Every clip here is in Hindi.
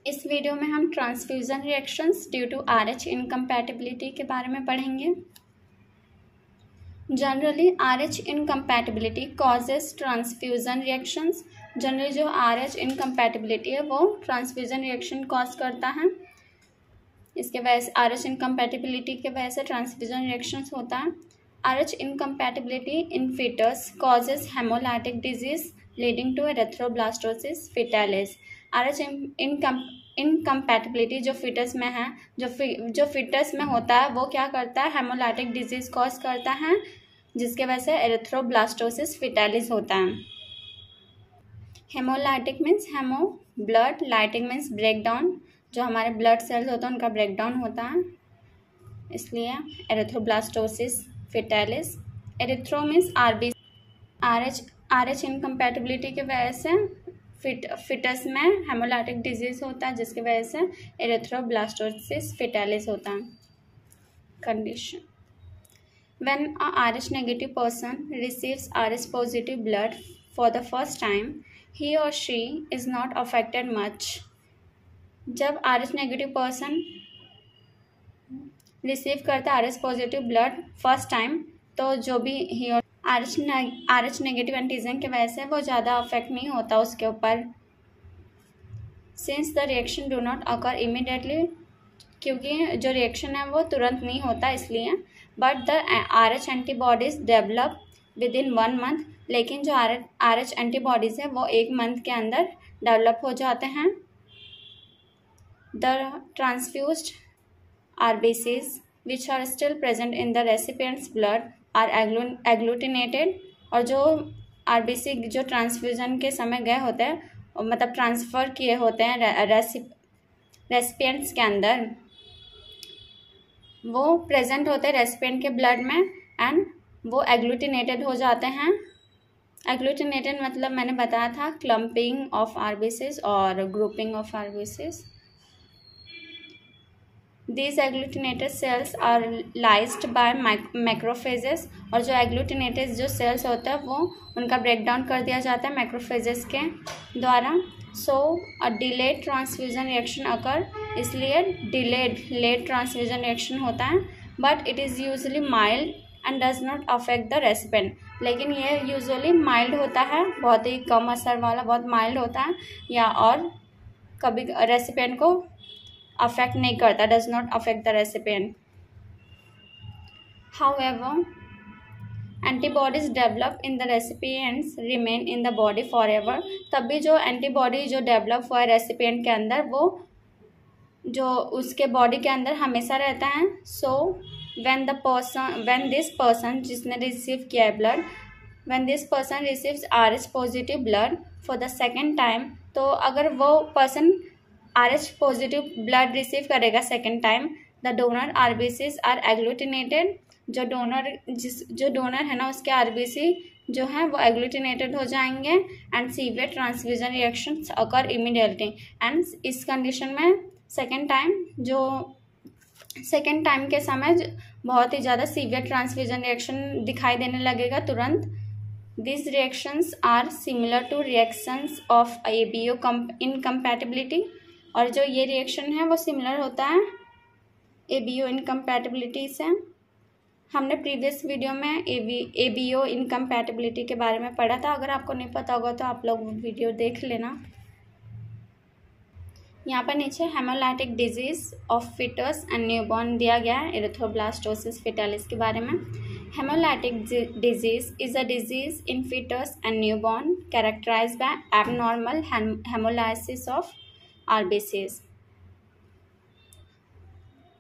इस वीडियो में हम transfusion reactions due to RH incompatibility के बारे में पढ़ेंगे। Generally RH incompatibility causes transfusion reactions. Generally जो RH इनकम्पैटिबिलिटी है वो ट्रांसफ्यूज़न रिएक्शन कॉज करता है। इसके वजह से RH इनकम्पैटिबिलिटी के वजह से ट्रांसफ्यूज़न रिएक्शंस होता है। RH incompatibility in fetus causes hemolytic disease leading to erythroblastosis fetalis. RH incompatibility जो फीटस में है, जो फीटस में होता है वो क्या करता है, हेमोलाइटिक डिजीज कॉज करता है, जिसके वजह से एरिथ्रोब्लास्टोसिस फेटालिस होता है। Hemolytic means hemo blood, lytic means break down, जो हमारे ब्लड सेल्स होते हैं उनका ब्रेक डाउन होता है, इसलिए erythroblastosis fetalis. Erythro means RBC। RH incompatibility की वजह से फिटस में हेमोलाइटिक डिजीज होता है, जिसकी वजह से एरिथ्रोब्लास्टोसिस फेटालिस होता है। Condition: when a RH negative person receives RH positive blood for the first time, he और she is not affected much. जब RH नेगेटिव पर्सन रिसीव करता है RH positive blood first time, तो जो भी ही और RH नेगेटिव एंटीजन की वजह से वो ज़्यादा अफेक्ट नहीं होता उसके ऊपर। Since the reaction do not occur immediately, क्योंकि जो रिएक्शन है वो तुरंत नहीं होता इसलिए। But the RH antibodies develop with in 1 month, लेकिन जो RH एंटीबॉडीज़ है वो 1 मंथ के अंदर डेवलप हो जाते हैं। The transfused RBCs which are still present in the recipient's blood are agglutinated, और जो RBC जो ट्रांसफ्यूजन के समय गए होते हैं, मतलब ट्रांसफ़र किए होते हैं रेसिपिएंट्स के अंदर, वो प्रेजेंट होते हैं रेसिपिएंट के ब्लड में एंड वो एग्लूटिनेटेड हो जाते हैं। एग्लूटिनेटेड मतलब मैंने बताया था क्लम्पिंग ऑफ RBCs और grouping of RBCs। These agglutinated cells are lysed by macrophages, और जो agglutinated जो cells होता है वो उनका ब्रेक डाउन कर दिया जाता है macrophages के द्वारा। So a delayed transfusion reaction occur, इसलिए late transfusion reaction होता है। But it is usually mild and does not affect the recipient, लेकिन ये usually mild होता है, बहुत ही कम असर वाला, बहुत mild होता है, या और कभी रेसिपिएंट को अफेक्ट नहीं करता, does not affect the recipient. However antibodies develop in the recipients remain in the body for ever, तब भी जो एंटीबॉडी जो डेवलप हुआ है रेसिपिएंट के अंदर वो जो उसके बॉडी के अंदर हमेशा रहता है। सो व्हेन दिस पर्सन जिसने रिसीव किया है blood, when this person receives RH positive blood for the second time, तो अगर वो person RH positive blood receive करेगा second time, the donor RBCs are agglutinated, जो डोनर है ना उसके RBC जो है वो एग्लूटिनेटेड हो जाएंगे and severe transfusion reactions occur immediately. And इस कंडीशन में सेकेंड टाइम के समय बहुत ही ज़्यादा सीवियर ट्रांसफ्यूजन रिएक्शन दिखाई देने लगेगा तुरंत। This reactions are similar to reactions of ABO incompatibility, और जो ये रिएक्शन है वो सिमिलर होता है ABO इनकम्पैटिबिलिटी से। हमने प्रीवियस वीडियो में ABO इनकम्पैटिबिलिटी के बारे में पढ़ा था, अगर आपको नहीं पता होगा तो आप लोग वीडियो देख लेना। यहाँ पर नीचे hemolytic disease of fetus and newborn दिया गया है, एरिथ्रोब्लास्टोसिस फेटालिस के बारे में। Hemolytic disease is a disease in fetus and newborn characterized by abnormal hemolysis of RBCs।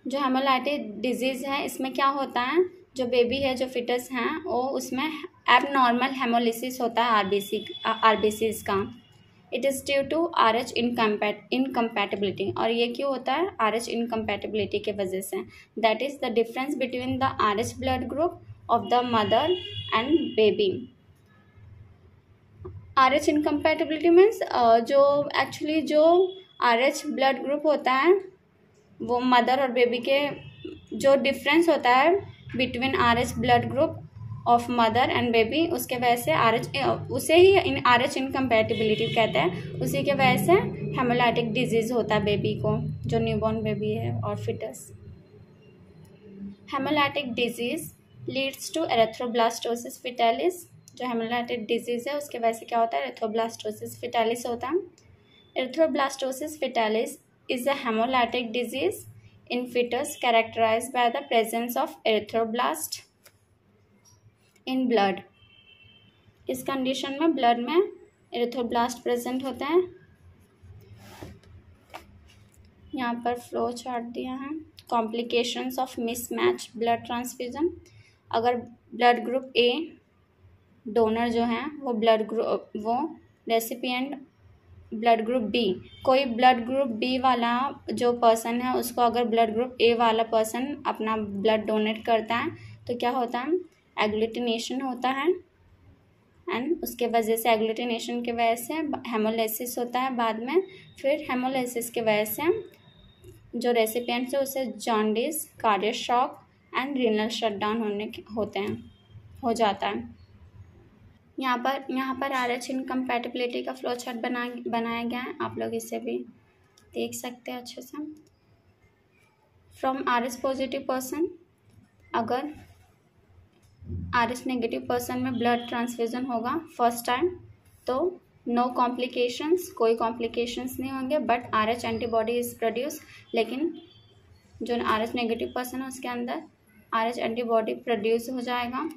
जो हेमोलाइटिक डिजीज़ है इसमें क्या होता है, जो बेबी है जो फिटस हैं वो उसमें एबनॉर्मल हेमोलिसिस होता है RBCs का। It is due to RH incompatibility, और ये क्यों होता है, RH इनकम्पैटिबिलिटी के वजह से। That is the difference between the RH blood group of the mother and baby. RH incompatibility means जो RH ब्लड ग्रुप होता है वो मदर और बेबी के जो डिफरेंस होता है between RH blood group of mother and baby, उसके वजह से उसे ही RH इनकम्पैटिबिलिटी कहते हैं, उसी के वजह से हेमोलाइटिक डिजीज़ होता है बेबी को, जो न्यूबॉर्न बेबी है और fetus. Haemolytic disease leads to erythroblastosis fetalis. जो हेमोलाइटिक डिजीज़ है उसके वजह से क्या होता है, एरेथ्रोब्लास्टोसिस फिटालिस होता है। एरेथ्रोब्लास्टोसिस fetalis is a hemolytic disease in fetus characterized by the presence of erythroblast in blood। इस कंडीशन में ब्लड में एरिथ्रोब्लास्ट प्रेजेंट होते हैं। यहाँ पर फ्लो चार्ट दिया है। Complications of mismatch blood transfusion, अगर ब्लड ग्रुप ए डोनर जो है वो रेसिपिएंट ब्लड ग्रुप बी, कोई ब्लड ग्रुप बी वाला जो पर्सन है उसको अगर ब्लड ग्रुप ए वाला पर्सन अपना ब्लड डोनेट करता है तो क्या होता है, एग्लूटिनेशन होता है, एंड उसके वजह से एग्लूटिनेशन की वजह से हेमोलाइसिस होता है बाद में। फिर हेमोलाइसिस की वजह से जो रेसिपिएंट्स है उसे jaundice, cardiac shock and renal shutdown हो जाता है। यहाँ पर RH इनकम्पैटिबिलिटी का फ्लो चार्ट बनाया गया है, आप लोग इसे भी देख सकते हैं अच्छे से। फ्रॉम RH पॉजिटिव पर्सन, अगर RH नेगेटिव पर्सन में ब्लड ट्रांसफ्यूजन होगा फर्स्ट टाइम तो नो कॉम्प्लिकेशंस, कोई कॉम्प्लिकेशंस नहीं होंगे, but RH antibody is produce. लेकिन जो RH नेगेटिव पर्सन है उसके अंदर RH एंटीबॉडी प्रोड्यूस हो जाएगा।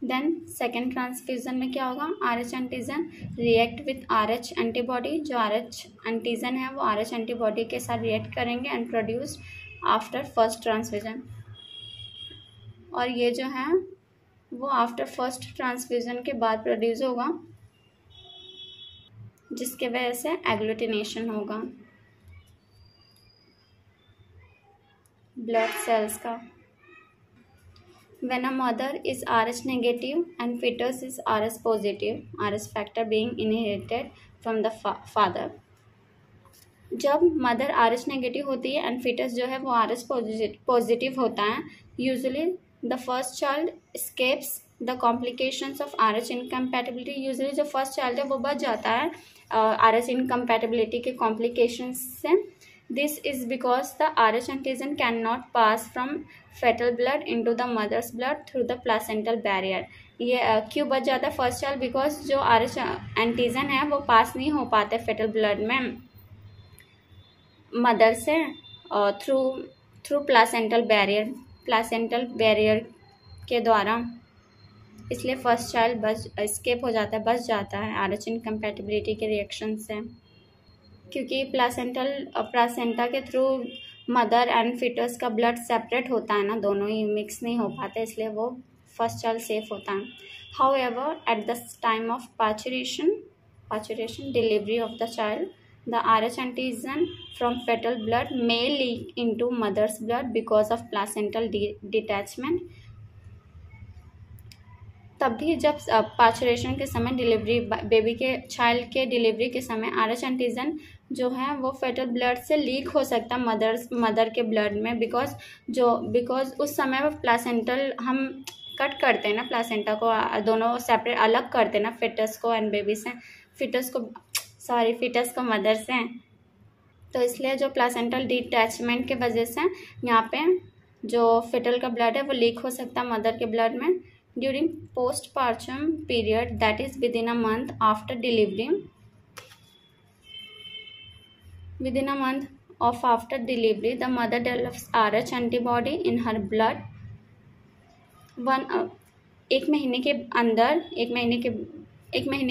देन सेकेंड ट्रांसफ्यूजन में क्या होगा, RH antigen react with RH antibody, जो RH एंटीजन है वो RH एंटीबॉडी के साथ रिएक्ट करेंगे and produce after first transfusion, और ये जो है वो आफ्टर फर्स्ट ट्रांसफ्यूजन के बाद प्रोड्यूस होगा, जिसके वजह से एग्लूटिनेशन होगा ब्लड सेल्स का। When a mother is RH negative and fetus is RH positive, RH factor being inherited from the father। जब मदर RH नेगेटिव होती है एंड फिटस जो है वो RH पॉजिटिव होता है, usually the first child escapes the complications of RH incompatibility. Usually जो फर्स्ट चाइल्ड है वो बच जाता है RH इनकम्पैटिबिलिटी के कॉम्प्लिकेशंस से। This is because the RH antigen cannot pass from fetal blood into the mother's blood through the placental barrier। ये क्यों बच जाता है फर्स्ट चाइल्ड, बिकॉज जो RH एंटीजन है वो पास नहीं हो पाते फेटल ब्लड में मदर से थ्रू प्लासेंटल बैरियर के द्वारा, इसलिए फर्स्ट चाइल्ड एस्केप हो जाता है, बच जाता है RH इनकम्पैटिबिलिटी के रिएक्शन से। क्योंकि प्लासेंटा के थ्रू मदर एंड फिटस का ब्लड सेपरेट होता है ना, दोनों ही मिक्स नहीं हो पाते, इसलिए वो फर्स्ट चाइल्ड सेफ होता है। However at the time of parturition delivery of the child, the RH antigen from fetal blood may leak into mother's blood because of placental detachment. तभी जब पाचुरेशन के समय डिलीवरी बेबी के चाइल्ड के डिलीवरी के समय RH एंटीजन जो है वो फेटल ब्लड से लीक हो सकता है मदर के ब्लड में, बिकॉज उस समय प्लासेंटल हम कट करते हैं ना, प्लासेंटा को दोनों सेपरेट अलग करते हैं ना फिटस को एंड बेबी से, फिटस को मदर से। तो इसलिए जो प्लासेंटल डिटैचमेंट के वजह से यहाँ पे जो फेटल का ब्लड है वो लीक हो सकता है मदर के ब्लड में। During postpartum period, that is within a month after delivery, the mother develops RH antibody in her blood। एक महीने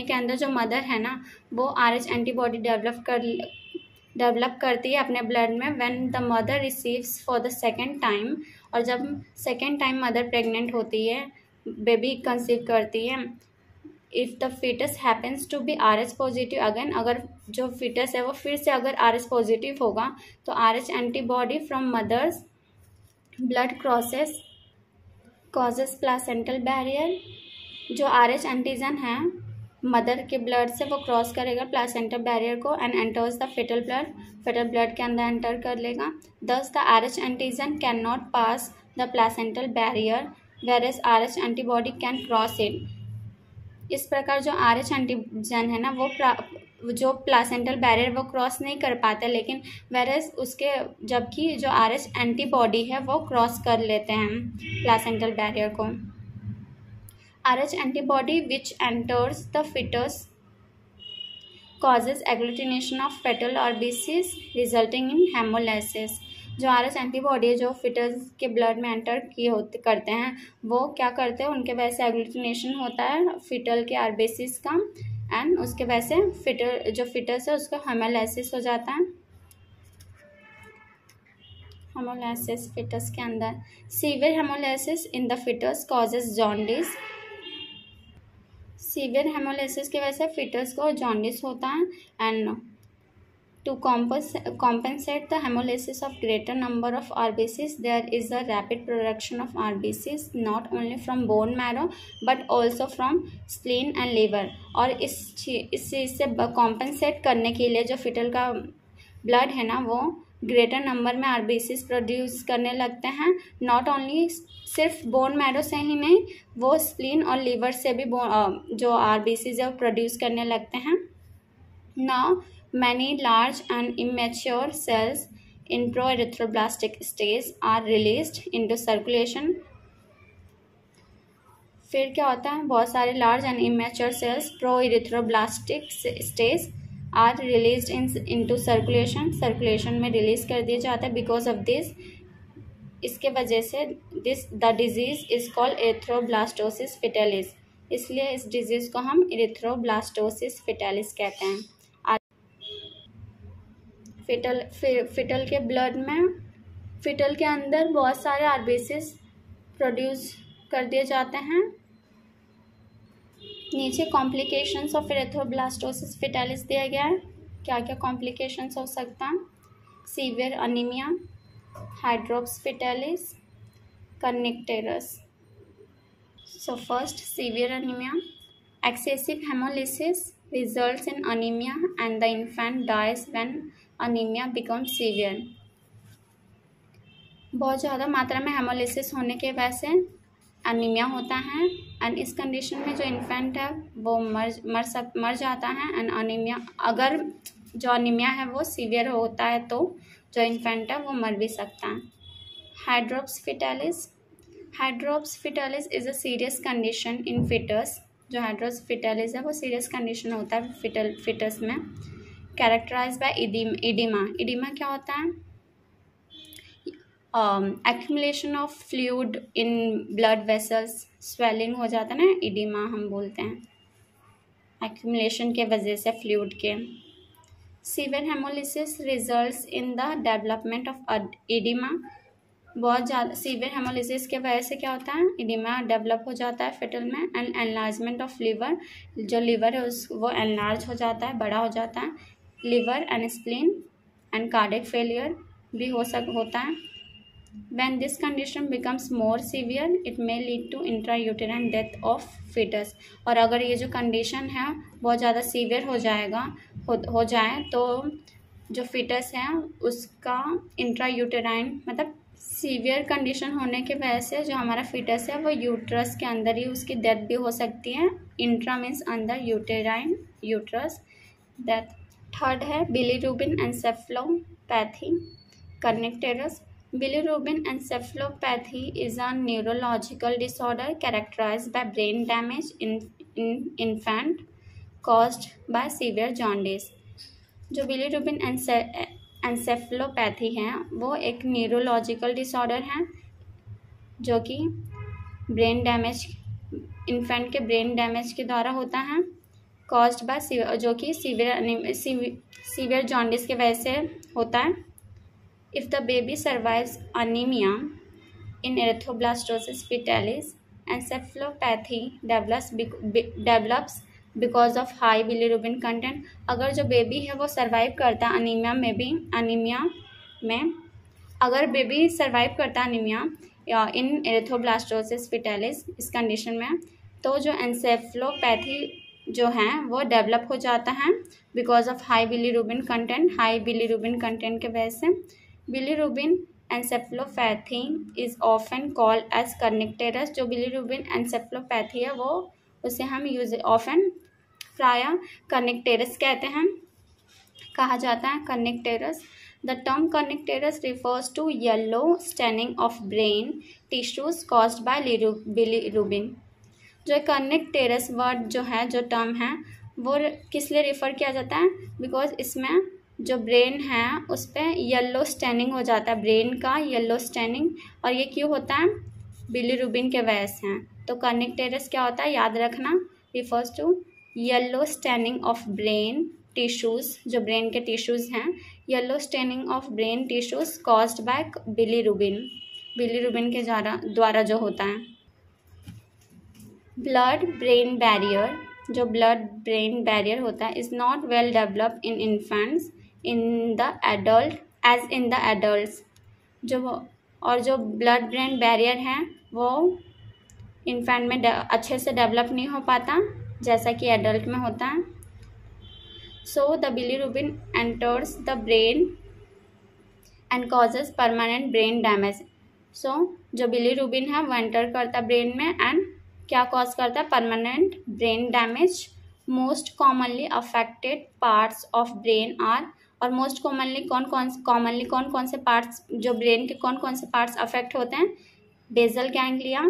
के अंदर जो मदर है ना वो RH एंटीबॉडी डेवलप करती है अपने ब्लड में when the mother receives for the second time. और जब सेकेंड टाइम मदर प्रेग्नेंट होती है, बेबी कंसीव करती है, if the fetus happens to be RH positive again, अगर जो फिटस है वो फिर से अगर RH पॉजिटिव होगा तो RH antibody from mother's blood causes placental barrier. जो RH एंटीजन है मदर के ब्लड से वो क्रॉस करेगा प्लासेंटल बैरियर को and enters the fetal blood के अंदर एंटर कर लेगा। Thus the RH antigen can not pass the placental barrier whereas RH antibody can cross it. इस प्रकार जो RH एंटीजन है ना वो जो प्लासेंटल बैरियर वो क्रॉस नहीं कर पाते, लेकिन whereas उसके जबकि जो RH एंटीबॉडी है वो क्रॉस कर लेते हैं प्लासेंटल बैरियर को। RH antibody which enters the fetus causes agglutination of fetal RBCs resulting in hemolysis। जो RH एंटीबॉडी जो फिटस के ब्लड में एंटर करते हैं वो क्या करते हैं, उनके वजह से एग्लूटिनेशन होता है फिटल के RBCs का, एंड उसके वजह से जो फिटस है उसका हेमोलाइसिस हो जाता है। हेमोलाइसिस फिटस के अंदर। Severe hemolysis in the fetus causes jaundice. Severe hemolysis की वजह से फिटस को जॉन्डिस होता है, and to compensate the hemolysis of greater number of RBCs there is a rapid production of RBCs not only from bone marrow but also from spleen and liver। और इस चीज़ से कॉम्पनसेट करने के लिए जो फिटल का ब्लड है ना वो ग्रेटर नंबर में RBCs प्रोड्यूस करने लगते हैं। नॉट ओनली सिर्फ बोन मैरो से ही नहीं, वो स्प्लीन और लीवर से भी जो RBCs है वो प्रोड्यूस करने लगते हैं। Now many large and immature cells in pro-erythroblastic stage are released into circulation। फिर क्या होता है, बहुत सारे large and immature cells pro-erythroblastic stage are released into circulation में रिलीज कर दिए जाते हैं। बिकॉज ऑफ दिस, इसके वजह से the disease is called erythroblastosis fetalis. इसलिए इस डिजीज को हम एरिथ्रोब्लास्टोसिस फिटालिस कहते हैं। फिटल के ब्लड में फिटल के अंदर बहुत सारे RBCs प्रोड्यूस कर दिए जाते हैं। नीचे कॉम्प्लिकेशंस ऑफ एरिथ्रोब्लास्टोसिस फिटालिस दिया गया है। क्या क्या कॉम्प्लिकेशंस हो सकता है, severe anaemia, hydrops fetalis, kernicterus. So first, severe anaemia. Excessive haemolysis results in anemia and the infant dies when anemia becomes severe। बहुत ज़्यादा मात्रा में हेमोलिसिस होने के वजह से अनीमिया होता है, एंड इस कंडीशन में जो इन्फेंट है वो मर जाता है। एंड अनीमिया, अगर जो अनीमिया है वो सीवियर होता है तो जो इन्फेंट है वो मर भी सकता है। Hydrops fetalis. Hydrops fetalis is a serious condition in fetus. जो हाइड्रोप्स फिटालिस है वो सीरियस कंडीशन होता है फिटस में। कैरेक्टराइज बाय इडिमा क्या होता है, accumulation of fluid in blood vessels, swelling हो जाता है ना, इडिमा हम बोलते हैं, एक्यूमुलेशन के वजह से फ्लूइड के। Severe hemolysis results in the development of edema. बहुत ज़्यादा सीवियर हेमोलिसिस के वजह से क्या होता है, इडिमा डेवलप हो जाता है फिटल में। एंड एनलार्जमेंट ऑफ लिवर, जो लिवर है वो एनलार्ज हो जाता है, बड़ा हो जाता है। Liver and spleen and cardiac failure भी होता है। When this condition becomes more severe it may lead to intrauterine death of fetus. और अगर ये जो कंडीशन है बहुत ज़्यादा सीवियर हो जाए तो जो फिटस है उसका इंट्रायूटेराइन, मतलब सीवियर कंडीशन होने की वजह से जो हमारा फिटस है वो यूट्रस के अंदर ही उसकी डेथ भी हो सकती है। इंट्रा मीन्स अंदर, यूटेराइन यूट्रस, डेथ। थर्ड है bilirubin encephalopathy, kernicterus. Bilirubin encephalopathy is a neurological disorder characterized by brain damage in infant caused by severe jaundice। जो बिलीरुबिन एन्सेफेलोपैथी है वो एक न्यूरोलॉजिकल डिसऑर्डर है जो कि ब्रेन डैमेज, इन्फेंट के ब्रेन डैमेज के द्वारा होता है, कॉज्ड बाय, जो कि सीवियर जॉन्डिस के वजह से होता है। If the baby survives anemia in erythroblastosis fetalis, encephalopathy develops because of high bilirubin content। अगर जो बेबी है वो सर्वाइव करता है अनीमिया में अगर बेबी सर्वाइव करता है अनीमिया या इन एरिथ्रोब्लास्टोसिस फिटालिस इस कंडीशन में, तो जो एन्सेफेलोपैथी जो है वो डेवलप हो जाता है because of high bilirubin content की वजह से। Bilirubin encephalopathy is often called as kernicterus. जो बिलीरुबिन एंसेफेलोपैथी है वो उसे हम यूज ऑफन प्राय कर्निकटेरस कहते हैं, कहा जाता है kernicterus. The term kernicterus refers to yellow staining of brain tissues caused by bilirubin. जो कर्निकटेरस वर्ड जो है, जो टर्म है, वो किस लिए रिफ़र किया जाता है? बिकॉज इसमें जो ब्रेन है उस पर येलो स्टेनिंग हो जाता है, ब्रेन का येलो स्टेनिंग, और ये क्यों होता है? बिलीरुबिन के वजह से हैं। तो कर्निकटेरस क्या होता है, याद रखना, refers to yellow staining of brain tissues, जो ब्रेन के टिश्यूज हैं, yellow staining of brain tissues caused by bilirubin, bilirubin के द्वारा जो होता है। ब्लड ब्रेन बैरियर, जो ब्लड ब्रेन बैरियर होता है, is not well developed in infants in the adult age in the adults. जो ब्लड ब्रेन बैरियर है वो इन्फेंट में अच्छे से डेवलप नहीं हो पाता जैसा कि एडल्ट में होता है। So the bilirubin enters the brain and causes permanent brain damage. So जो बिलीरुबिन है वो एंटर करता है ब्रेन में एंड क्या कॉज करता है? Permanent brain damage. Most commonly affected parts of brain are, और मोस्ट कॉमनली कौन कौन से पार्ट्स, जो ब्रेन के कौन कौन से पार्ट्स अफेक्ट होते हैं? Basal ganglia,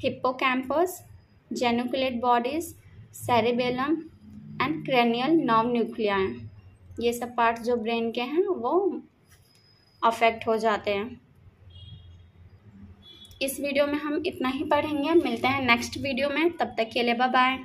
hippocampus, geniculate bodies, cerebellum and cranial nerve nuclei. ये सब पार्ट्स जो ब्रेन के हैं वो अफेक्ट हो जाते हैं। इस वीडियो में हम इतना ही पढ़ेंगे, मिलते हैं नेक्स्ट वीडियो में, तब तक के लिए बाय बाय।